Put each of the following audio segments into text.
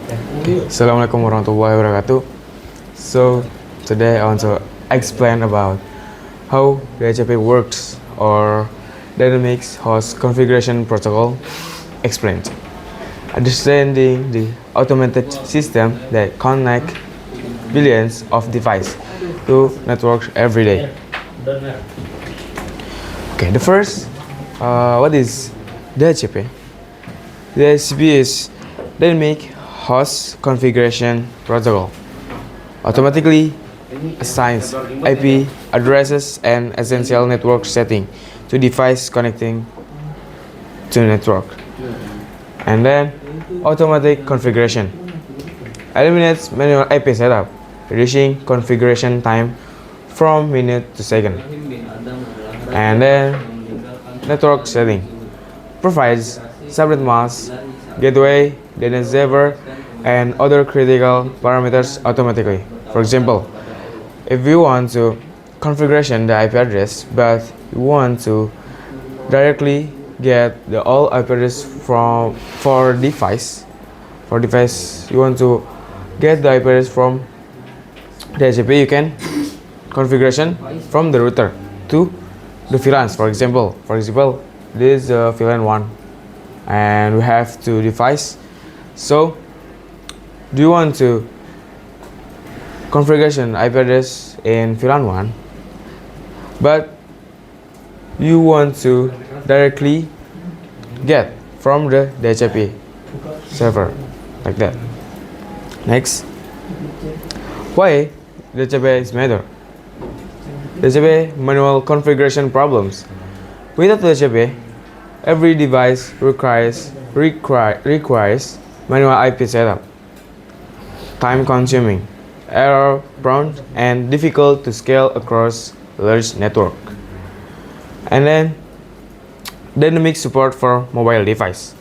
Assalamualaikum warahmatullahi wabarakatuh. So today I want to explain about how DHCP works or Dynamics Host Configuration Protocol explained. Understanding the automated system that connect billions of devices to networks every day. Okay, the first, what is DHCP? DHCP is Dynamic Host Configuration Protocol. Automatically assigns IP addresses and essential network setting to device connecting to network. And then automatic configuration eliminates manual IP setup, reducing configuration time from minute to second. And then network setting provides subnet mask, gateway, DNS server, and other critical parameters automatically. For example, if you want to configuration the IP address but you want to directly get the all IP address for device you want to get the IP address from the DHCP, you can configuration from the router to the VLANs. For example, this is VLAN 1 and we have two devices. So do you want to configuration IP address in VLAN 1 but you want to directly get from the DHCP server like that. Next, why DHCP is matter? DHCP manual configuration problems. Without DHCP, every device requires manual IP setup, time consuming, error prone, and difficult to scale across large network. And then dynamic support for mobile device.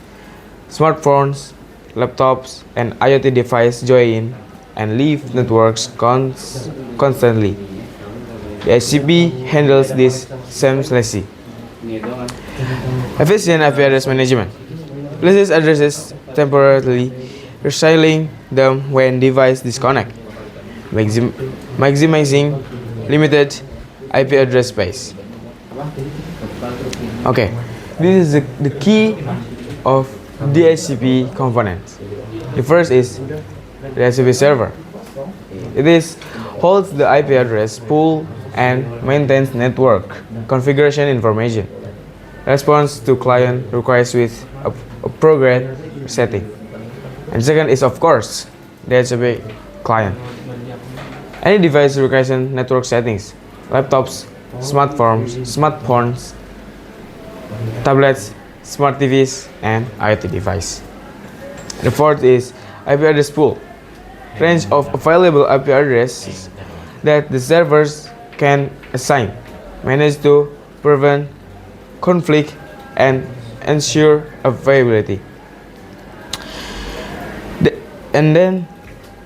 Smartphones, laptops, and IoT device join and leave networks constantly. The HCP handles this seamlessly. Efficient IP address management places addresses temporarily, recycling them when device disconnect, maximizing limited IP address space. Okay, this is the key of DHCP components. The first is the DHCP server. It holds the IP address pool and maintains network configuration information. Response to client requests with appropriate setting. And second is of course DHCP client. Any device requires network settings: laptops, smartphones, tablets, smart TVs, and IoT device. The fourth is IP address pool, range of available IP addresses that the servers can assign, manage to prevent conflict and ensure availability. And then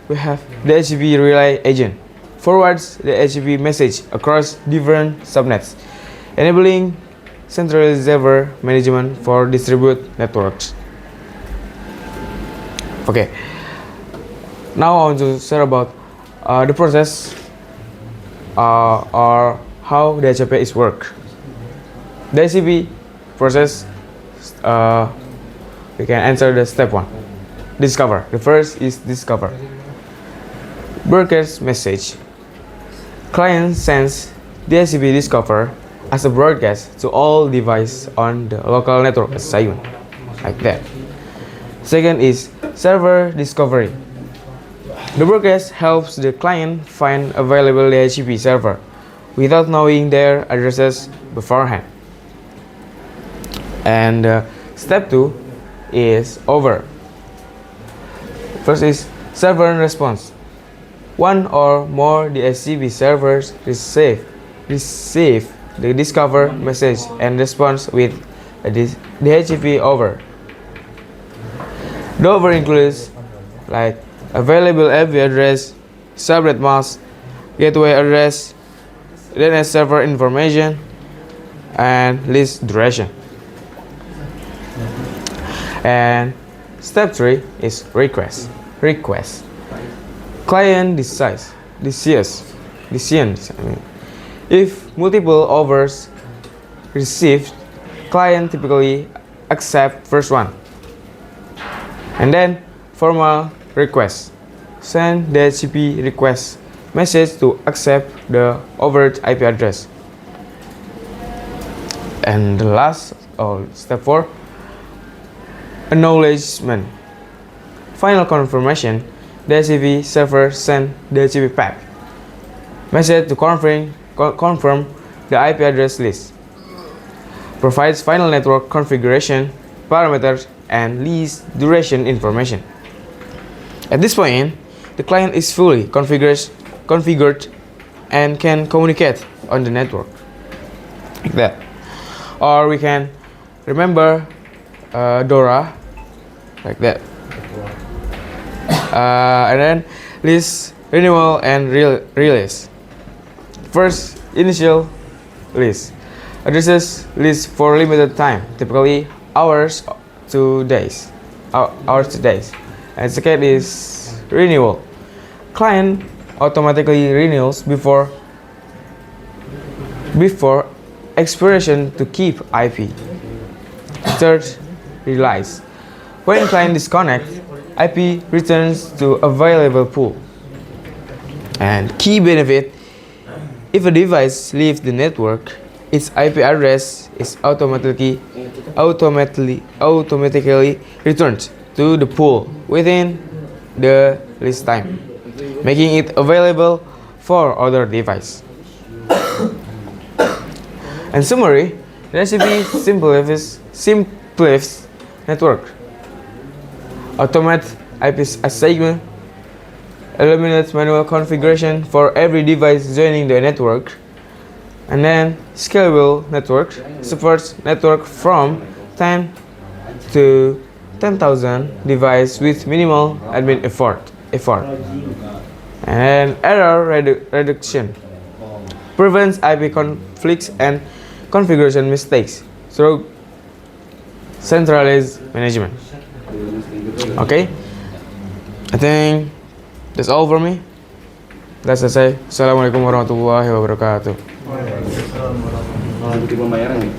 we have the DHCP relay agent, forwards the DHCP message across different subnets, enabling centralized server management for distributed networks. Okay, now I want to share about the process or how the DHCP is work. The DHCP process, we can answer the step 1. Discover. The first is discover. Broadcast message. Client sends DHCP discover as a broadcast to all devices on the local network assigned, like that. Second is server discovery. The broadcast helps the client find available DHCP server without knowing their addresses beforehand. And step 2 is over. First is server response. One or more DHCP servers receive the discover message and response with a DHCP over. The over includes like available IP address, subnet mask, gateway address, DNS server information, and list duration. And step 3 is request. request. Client decisions. If multiple offers received, client typically accept first one. And then formal request. Send DHCP request message to accept the offered IP address. And the last, step 4, acknowledgement. Final confirmation, DHCP server send DHCP pack message to confirm the IP address list. Provides final network configuration, parameters, and lease duration information. At this point, the client is fully configured and can communicate on the network. Like that. Or we can remember DORA, like that. And then list, renewal, and release. First, initial list. Addresses list for limited time, typically hours to days. And second is renewal. Client automatically renews before expiration to keep IP. Third, release. When client disconnects, IP returns to available pool. And key benefit, if a device leaves the network, its IP address is automatically returned to the pool within the list time, making it available for other devices. In summary, DHCP simplifies network, automate IP assignment, eliminates manual configuration for every device joining the network, and then scalable network supports network from 10 to 10,000 devices with minimal admin effort. And error reduction prevents IP conflicts and configuration mistakes through centralized management. Okay, I think that's all for me. Udah selesai. Assalamualaikum warahmatullahi wabarakatuh. Waalaikumsalam warahmatullahi wabarakatuh. Pembayaran nih.